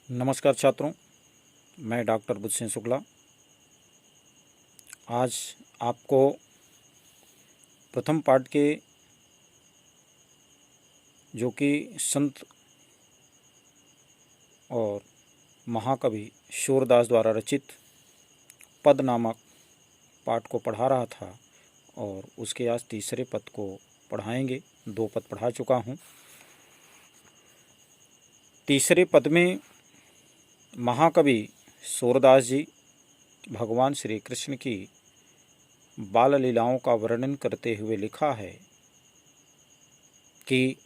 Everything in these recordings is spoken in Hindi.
नमस्कार छात्रों, मैं डॉक्टर बुध सिंह शुक्ला आज आपको प्रथम पाठ के जो कि संत और महाकवि सूरदास द्वारा रचित पद नामक पाठ को पढ़ा रहा था और उसके आज तीसरे पद को पढ़ाएंगे। 2 पद पढ़ा चुका हूँ। तीसरे पद में महाकवि सूरदास जी भगवान श्री कृष्ण की बाल लीलाओं का वर्णन करते हुए लिखा है कि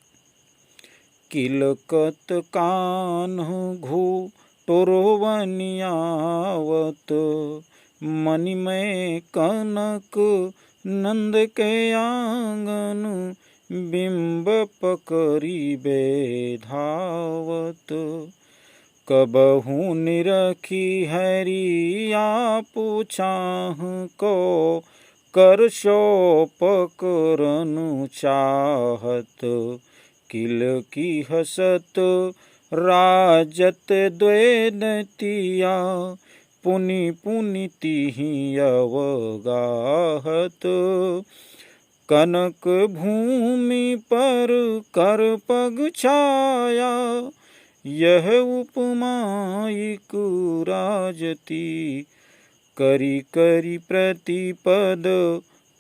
किलकत कान्ह घूटोरवनियावत मणिमय कनक नंद के आंगन बिंब पकड़ी बेधावत कबहू निरखी हरिया पूछाह को कर शोप करनु चाहत किल की हसत राजत द्वेदतिया पुनि पुनि तिहि अवगाहत कनक भूमि पर कर पग छाया यह उपमायिक राजती करी करी प्रतिपद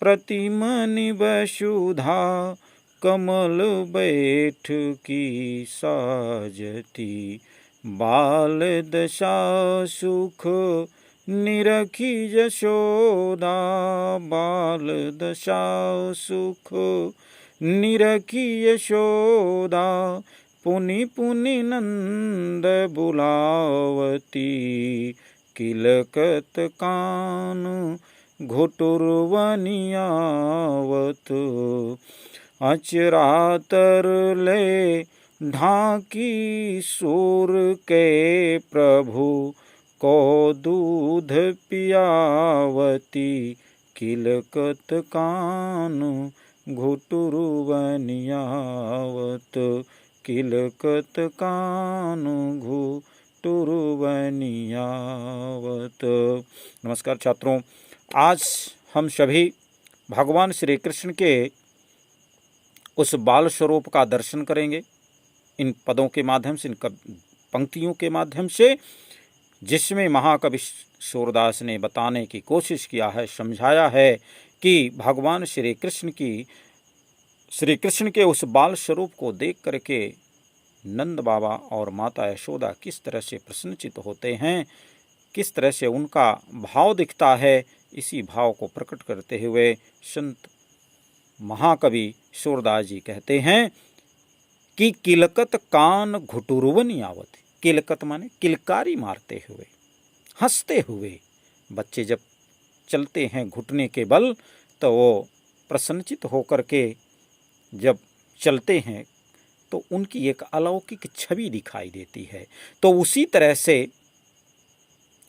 प्रतिमनि वसुधा कमल बैठ की साजती बाल दशा सुख निरखी यशोदा बाल दशा सुख निरखी यशोदा पुनि पुनि नंद बुलावती किलकत कान घुटुरवनियावत अचरातर ले ढाकी सूर के प्रभु को दूध पियावती किलकत कान घुटुरवनियावत किलकत कान घुटुरवनियावत। नमस्कार छात्रों, आज हम सभी भगवान श्री कृष्ण के उस बाल स्वरूप का दर्शन करेंगे इन पदों के माध्यम से, इन पंक्तियों के माध्यम से, जिसमें महाकवि सूरदास ने बताने की कोशिश किया है, समझाया है कि भगवान श्री कृष्ण के उस बाल स्वरूप को देख करके नंद बाबा और माता यशोदा किस तरह से प्रसन्नचित होते हैं, किस तरह से उनका भाव दिखता है। इसी भाव को प्रकट करते हुए संत महाकवि सूरदास जी कहते हैं कि किलकत कान घुटुरवनियावत। किलकत माने किलकारी मारते हुए, हंसते हुए। बच्चे जब चलते हैं घुटने के बल तो वो प्रसन्नचित होकर के जब चलते हैं तो उनकी एक अलौकिक छवि दिखाई देती है। तो उसी तरह से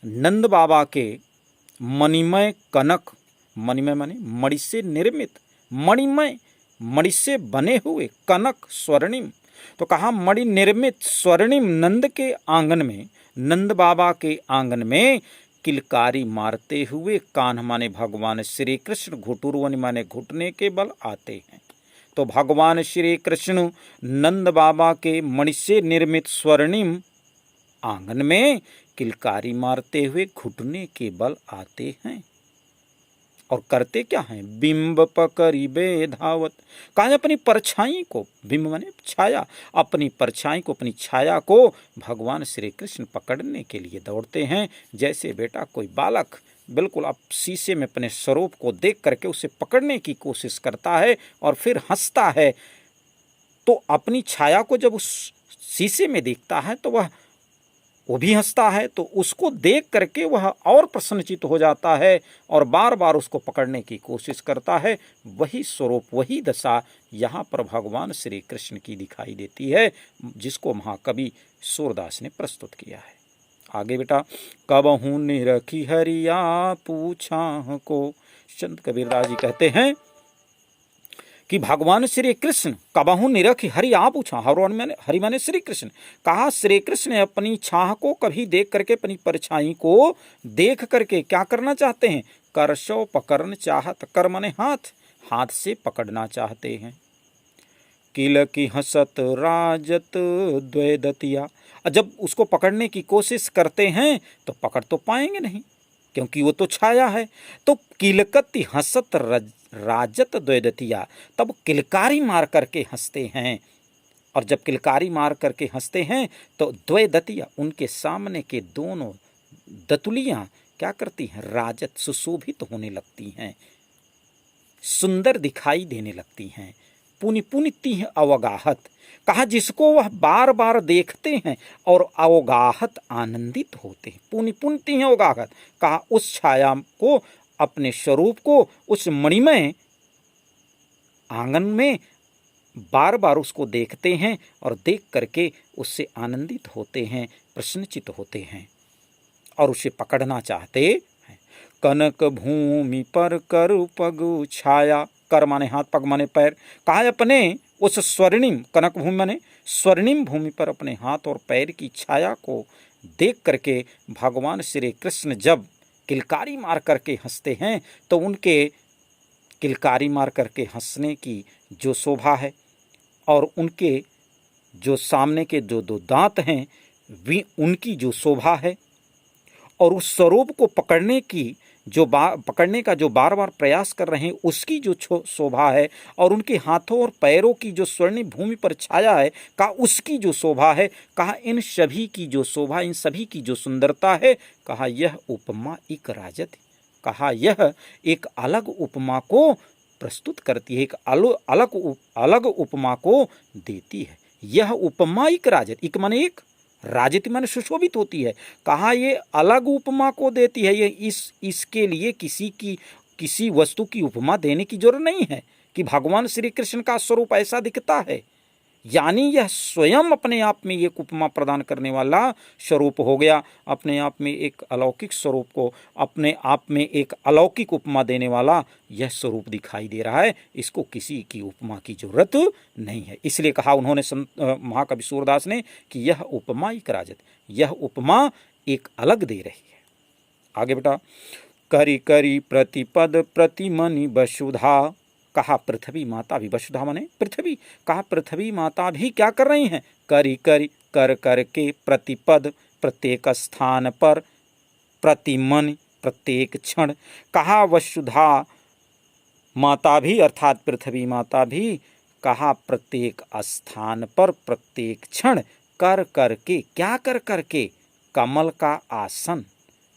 नंद बाबा के मणिमय कनक, मणिमय माने मणि से निर्मित, मणिमय मणि से बने हुए कनक स्वर्णिम, तो कहा मणि निर्मित स्वर्णिम नंद के आंगन में, नंद बाबा के आंगन में किलकारी मारते हुए कान्ह माने भगवान श्री कृष्ण, घुटुरवनि माने घुटने के बल आते हैं। तो भगवान श्री कृष्ण नंद बाबा के मणि से निर्मित स्वर्णिम आंगन में किलकारी मारते हुए घुटने के बल आते हैं और करते क्या हैं? बिंब पकड़ी बेधावत। कहा अपनी परछाई को, बिंब माने छाया, अपनी परछाई को, अपनी छाया को भगवान श्री कृष्ण पकड़ने के लिए दौड़ते हैं। जैसे बेटा कोई बालक बिल्कुल अब शीशे में अपने स्वरूप को देख करके उसे पकड़ने की कोशिश करता है और फिर हंसता है, तो अपनी छाया को जब उस शीशे में देखता है तो वो भी हंसता है, तो उसको देख करके वह और प्रसन्नचित हो जाता है और बार बार उसको पकड़ने की कोशिश करता है। वही स्वरूप, वही दशा यहाँ पर भगवान श्री कृष्ण की दिखाई देती है, जिसको महाकवि सूरदास ने प्रस्तुत किया है। आगे बेटा, कबहू निरखी हरिया पूछा को, संत कबीरदास जी कहते हैं कि भगवान श्री कृष्ण कबहू निरखि हरि आ पूछा। हरि माने श्री कृष्ण। कहा श्री कृष्ण अपनी छाह को कभी देख करके, अपनी परछाई को देख करके क्या करना चाहते हैं? करशो पकड़न चाहत। कर माने हाथ, हाथ से पकड़ना चाहते हैं। किल की हसत राजत द्वैदतिया। जब उसको पकड़ने की कोशिश करते हैं तो पकड़ तो पाएंगे नहीं, क्योंकि वो तो छाया है। तो किलकती हसत राजत द्वैदतिया, तब किलकारी मार करके हंसते हैं। और जब किलकारी मार करके हंसते हैं तो द्वैदतिया, उनके सामने के दोनों दतुलियां क्या करती हैं? राजत, सुशोभित होने लगती हैं, सुंदर दिखाई देने लगती हैं। पुनि पुनिति अवगाहत। कहा जिसको वह बार बार देखते हैं और अवगाहत, आनंदित होते हैं। पुनि पुनिति अवगाहत। कहा उस छाया को, अपने स्वरूप को उस मणिमय आंगन में बार बार उसको देखते हैं और देख करके उससे आनंदित होते हैं, प्रसन्नचित होते हैं और उसे पकड़ना चाहते हैं। कनक भूमि पर कर पग छाया। कर माने हाथ, पग माने पैर। कहा अपने उस स्वर्णिम, कनक भूमि माने स्वर्णिम भूमि पर अपने हाथ और पैर की छाया को देख करके भगवान श्री कृष्ण जब किलकारी मार करके हंसते हैं तो उनके किलकारी मार करके हंसने की जो शोभा है और उनके जो सामने के जो दो दांत हैं वे, उनकी जो शोभा है और उस स्वरूप को पकड़ने की पकड़ने का जो बार बार प्रयास कर रहे हैं उसकी जो शोभा है और उनके हाथों और पैरों की जो स्वर्णिम भूमि पर छाया है, कहा उसकी जो शोभा है, कहा इन सभी की जो शोभा, इन सभी की जो सुंदरता है, कहा यह उपमा एक राजत। कहा यह एक अलग उपमा को प्रस्तुत करती है, एक अलग उपमा को देती है। यह उपमा एक राजत, एक माने एक, राजति माने सुशोभित होती है। कहा ये अलग उपमा को देती है। ये इसके लिए किसी वस्तु की उपमा देने की जरूरत नहीं है कि भगवान श्री कृष्ण का स्वरूप ऐसा दिखता है, यानी यह स्वयं अपने आप में एक उपमा प्रदान करने वाला स्वरूप हो गया। अपने आप में एक अलौकिक स्वरूप को अपने आप में एक अलौकिक उपमा देने वाला यह स्वरूप दिखाई दे रहा है। इसको किसी की उपमा की जरूरत नहीं है। इसलिए कहा उन्होंने महाकवि सूरदास ने कि यह उपमा एक राजत, यह उपमा एक अलग दे रही है। आगे बेटा, करी करी प्रतिपद प्रतिमनि वसुधा। कहा पृथ्वी माता भी, वसुधा माने पृथ्वी। कहा पृथ्वी माता भी क्या कर रही हैं? करी करी, कर करके, प्रतिपद प्रत्येक स्थान पर, प्रतिमन प्रत्येक क्षण। कहा वसुधा माता भी अर्थात पृथ्वी माता भी, कहा प्रत्येक स्थान पर प्रत्येक क्षण कर करके, क्या कर करके? कमल का आसन,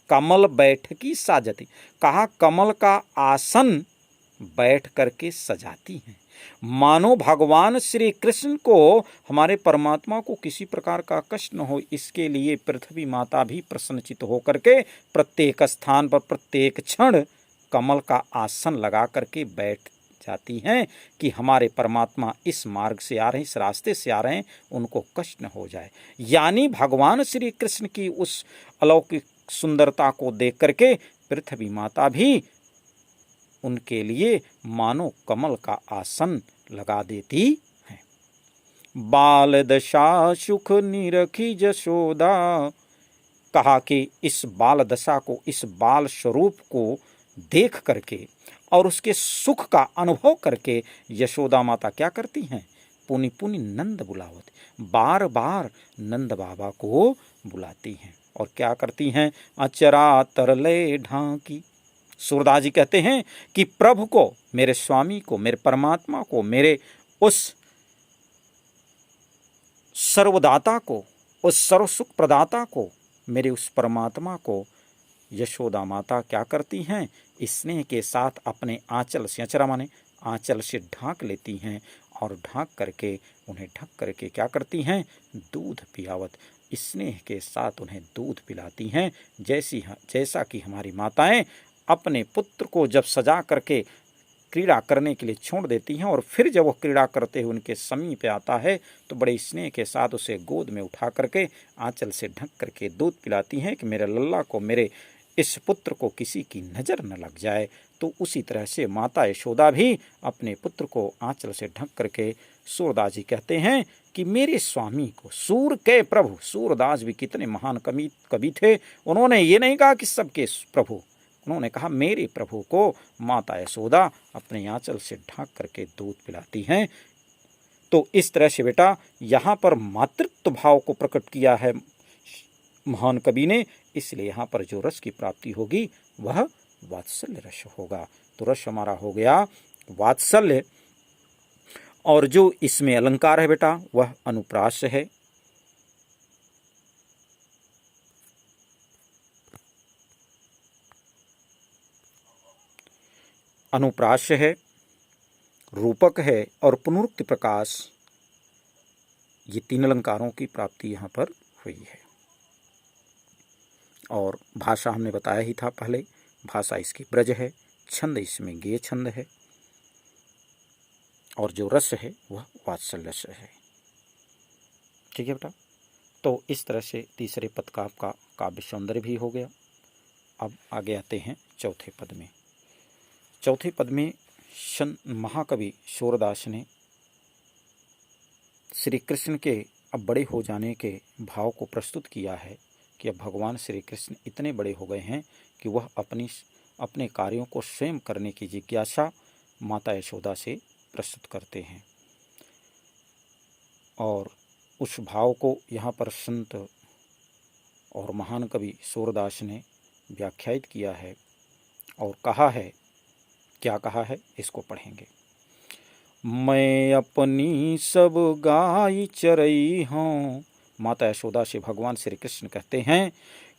कमल बैठकी साजती। कहा कमल का आसन बैठ करके सजाती हैं। मानो भगवान श्री कृष्ण को, हमारे परमात्मा को किसी प्रकार का कष्ट न हो, इसके लिए पृथ्वी माता भी प्रसन्नचित होकर के प्रत्येक स्थान पर प्रत्येक क्षण कमल का आसन लगा करके बैठ जाती हैं कि हमारे परमात्मा इस मार्ग से आ रहे हैं, इस रास्ते से आ रहे हैं, उनको कष्ट न हो जाए। यानी भगवान श्री कृष्ण की उस अलौकिक सुंदरता को देख करके पृथ्वी माता भी उनके लिए मानो कमल का आसन लगा देती है। बाल दशा सुख निरखी जशोदा। कहा कि इस बाल दशा को, इस बाल स्वरूप को देख करके और उसके सुख का अनुभव करके यशोदा माता क्या करती हैं? पुनि पुनि नंद बुलावत, बार बार नंद बाबा को बुलाती हैं और क्या करती हैं? अचरा तरले ढांकी। सूरदास जी कहते हैं कि प्रभु को, मेरे स्वामी को, मेरे परमात्मा को, मेरे उस सर्वदाता को, उस सर्वसुख प्रदाता को, मेरे उस परमात्मा को यशोदा माता क्या करती हैं? स्नेह के साथ अपने आंचल से, अचरा माने आंचल से ढांक लेती हैं और ढांक करके, उन्हें ढक करके क्या करती हैं? दूध पियावत, स्नेह के साथ उन्हें दूध पिलाती हैं। जैसा कि हमारी माताएं अपने पुत्र को जब सजा करके क्रीड़ा करने के लिए छोड़ देती हैं और फिर जब वो क्रीड़ा करते हुए उनके समीप आता है तो बड़े स्नेह के साथ उसे गोद में उठा करके आंचल से ढक करके दूध पिलाती हैं कि मेरे लल्ला को, मेरे इस पुत्र को किसी की नज़र न लग जाए। तो उसी तरह से माता यशोदा भी अपने पुत्र को आंचल से ढक करके सूरदास जी कहते हैं कि मेरे स्वामी को, सूर के प्रभु, सूरदास भी कितने महान कवि थे। उन्होंने ये नहीं कहा कि सबके प्रभु, उन्होंने कहा मेरे प्रभु को माता यशोदा अपने आंचल से ढक करके दूध पिलाती हैं। तो इस तरह से बेटा यहाँ पर मातृत्व भाव को प्रकट किया है महान कवि ने, इसलिए यहाँ पर जो रस की प्राप्ति होगी वह वात्सल्य रस होगा। तो रस हमारा हो गया वात्सल्य, और जो इसमें अलंकार है बेटा वह अनुप्रास है। अनुप्रास है, रूपक है और पुनरुक्ति प्रकाश, ये तीन अलंकारों की प्राप्ति यहाँ पर हुई है। और भाषा हमने बताया ही था पहले, भाषा इसकी ब्रज है, छंद इसमें गेय छंद है, और जो रस है वह वात्सल्य रस है। ठीक है बेटा। तो इस तरह से तीसरे पद का आपका काव्य सौंदर्य भी हो गया। अब आगे आते हैं चौथे पद में। चौथे पद में महाकवि सूरदास ने श्री कृष्ण के अब बड़े हो जाने के भाव को प्रस्तुत किया है कि अब भगवान श्री कृष्ण इतने बड़े हो गए हैं कि वह अपने कार्यों को स्वयं करने की जिज्ञासा माता यशोदा से प्रस्तुत करते हैं। और उस भाव को यहाँ पर संत और महान कवि सूरदास ने व्याख्यायित किया है और कहा है, क्या कहा है इसको पढ़ेंगे। मैं अपनी सब गाय चरई हूँ, माता यशोदा से भगवान श्री कृष्ण कहते हैं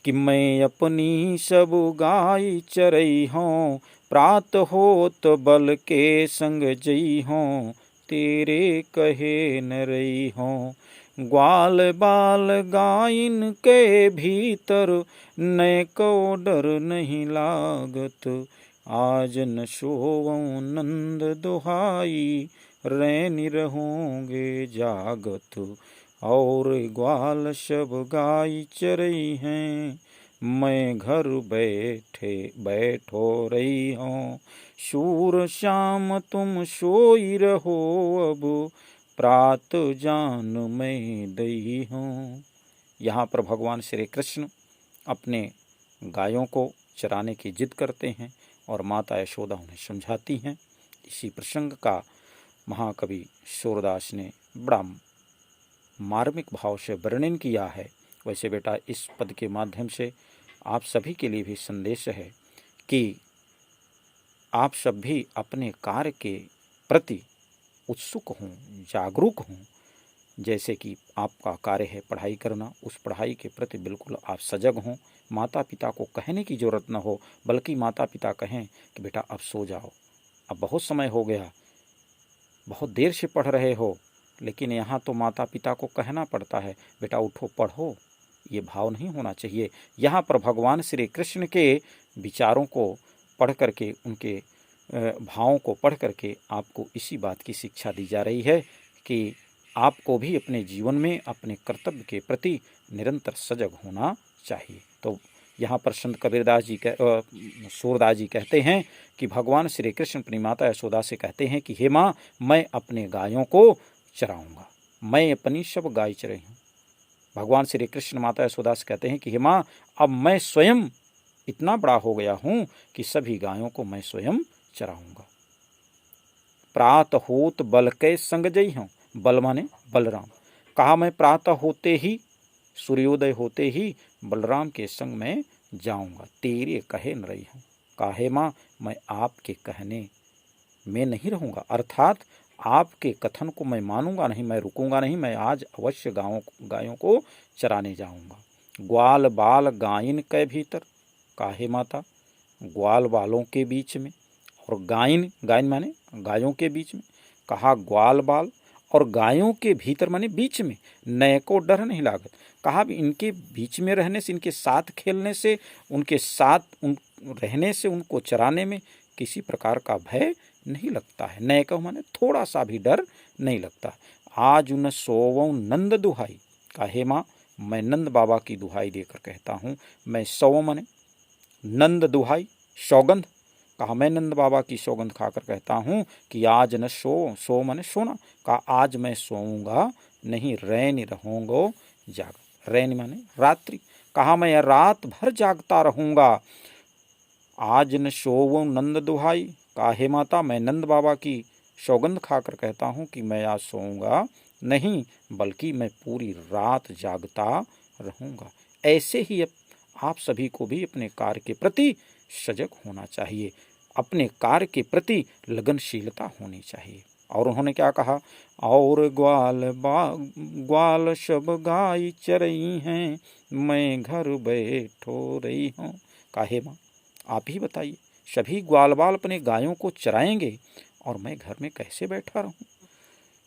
कि मैं अपनी सब गाय चरई हूँ, प्रात होत बल के संग जई हूँ, तेरे कहे न रही हूँ। ग्वाल बाल गायन के भीतर न को डर नहीं लागत, आज न सोवं नंद दुहाई, रैनी रहूँगे जागत। और ग्वाल सब गाय चरई हैं, मैं घर बैठो रही हूँ। शूर श्याम तुम सोई रहो, अब प्रात जान मैं दई हूँ। यहाँ पर भगवान श्री कृष्ण अपने गायों को चराने की जिद करते हैं और माता यशोदा उन्हें समझाती हैं। इसी प्रसंग का महाकवि सूरदास ने बड़ा मार्मिक भाव से वर्णन किया है। वैसे बेटा इस पद के माध्यम से आप सभी के लिए भी संदेश है कि आप सब भी अपने कार्य के प्रति उत्सुक हों, जागरूक हों। जैसे कि आपका कार्य है पढ़ाई करना, उस पढ़ाई के प्रति बिल्कुल आप सजग हों। माता पिता को कहने की ज़रूरत न हो, बल्कि माता पिता कहें कि बेटा अब सो जाओ, अब बहुत समय हो गया, बहुत देर से पढ़ रहे हो। लेकिन यहाँ तो माता पिता को कहना पड़ता है बेटा उठो पढ़ो, ये भाव नहीं होना चाहिए। यहाँ पर भगवान श्री कृष्ण के विचारों को पढ़ करके, उनके भावों को पढ़ करके आपको इसी बात की शिक्षा दी जा रही है कि आपको भी अपने जीवन में अपने कर्तव्य के प्रति निरंतर सजग होना चाहिए। तो यहाँ पर संत कबीरदास जी सूरदास जी कहते हैं कि भगवान श्री कृष्ण अपनी माता यशोदा से कहते हैं कि हे माँ, मैं अपने गायों को चराऊँगा, मैं अपनी सब गाय चराई हूँ। भगवान श्री कृष्ण माता यशोदा से कहते हैं कि हे माँ, अब मैं स्वयं इतना बड़ा हो गया हूँ कि सभी गायों को मैं स्वयं चराऊँगा। प्रात होत बल के संग जई हूँ, बल माने बलराम। कहा मैं प्रातः होते ही, सूर्योदय होते ही बलराम के संग में जाऊंगा, तेरे कहे न रही हूँ। काहे माँ, मैं आपके कहने में नहीं रहूँगा, अर्थात आपके कथन को मैं मानूंगा नहीं, मैं रुकूंगा नहीं, मैं आज अवश्य गायों को चराने जाऊंगा। ग्वाल बाल गायन के भीतर, काहे माता, ग्वाल बालों के बीच में, और गायन माने गायों के बीच में। कहा ग्वाल बाल और गायों के भीतर माने बीच में, नए को डर नहीं लागत। कहा इनके बीच में रहने से, इनके साथ खेलने से, उनके साथ रहने से, उनको चराने में किसी प्रकार का भय नहीं लगता है। नए को माने थोड़ा सा भी डर नहीं लगता। आज उन सोवों नंद दुहाई, काहे माँ, मैं नंद बाबा की दुहाई देकर कहता हूँ। मैं सौ माने नंद दुहाई सौगंध, कहा मैं नंद बाबा की सौगंध खाकर कहता हूँ कि आज न सो मने सोना, कहा आज मैं सोऊंगा नहीं, रैन रहूंगा जाग, रैन माने रात्रि, कहा मैं रात भर जागता रहूंगा। आज न सोऊं नंद दुहाई, कहा हे माता मैं नंद बाबा की सौगंध खाकर कहता हूँ कि मैं आज सोऊंगा नहीं, बल्कि मैं पूरी रात जागता रहूंगा। ऐसे ही आप सभी को भी अपने कार्य के प्रति सजग होना चाहिए, अपने कार्य के प्रति लगनशीलता होनी चाहिए। और उन्होंने क्या कहा, और ग्वाल सब गाय चरई हैं, मैं घर बैठो रही हूँ। काहे माँ आप ही बताइए, सभी ग्वाल बाल अपने गायों को चराएंगे और मैं घर में कैसे बैठा रहूं।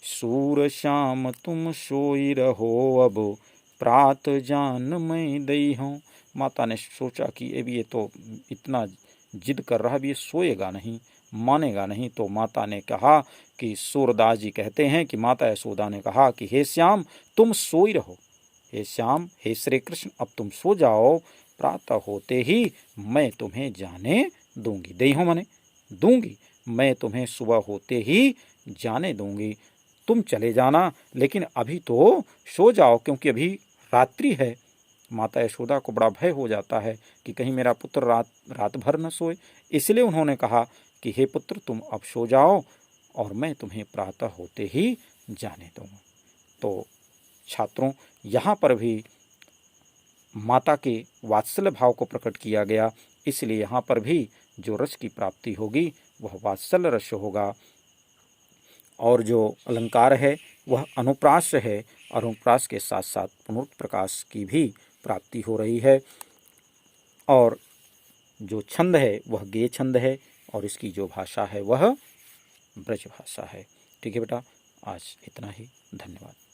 सूर शाम तुम सोई रहो, अब प्रात जान मैं दई हूँ। माता ने सोचा कि अब ये तो इतना जिद कर रहा है, ये सोएगा नहीं, मानेगा नहीं। तो माता ने कहा कि सूरदास जी कहते हैं कि माता यशोदा ने कहा कि हे श्याम तुम सोई रहो, हे श्याम हे श्री कृष्ण अब तुम सो जाओ, प्रातः होते ही मैं तुम्हें जाने दूंगी। दई हूँ माने दूंगी, मैं तुम्हें सुबह होते ही जाने दूंगी। तुम चले जाना, लेकिन अभी तो सो जाओ, क्योंकि अभी रात्रि है। माता यशोदा को बड़ा भय हो जाता है कि कहीं मेरा पुत्र रात भर न सोए, इसलिए उन्होंने कहा कि हे पुत्र तुम अब सो जाओ और मैं तुम्हें प्रातः होते ही जाने दूंगा। तो छात्रों, यहाँ पर भी माता के वात्सल्य भाव को प्रकट किया गया, इसलिए यहाँ पर भी जो रस की प्राप्ति होगी वह वात्सल्य रस होगा, और जो अलंकार है वह अनुप्रास है, और अनुप्रास के साथ साथ पुनरुक्त प्रकाश की भी प्राप्ति हो रही है। और जो छंद है वह गेय छंद है, और इसकी जो भाषा है वह ब्रज भाषा है। ठीक है बेटा, आज इतना ही, धन्यवाद।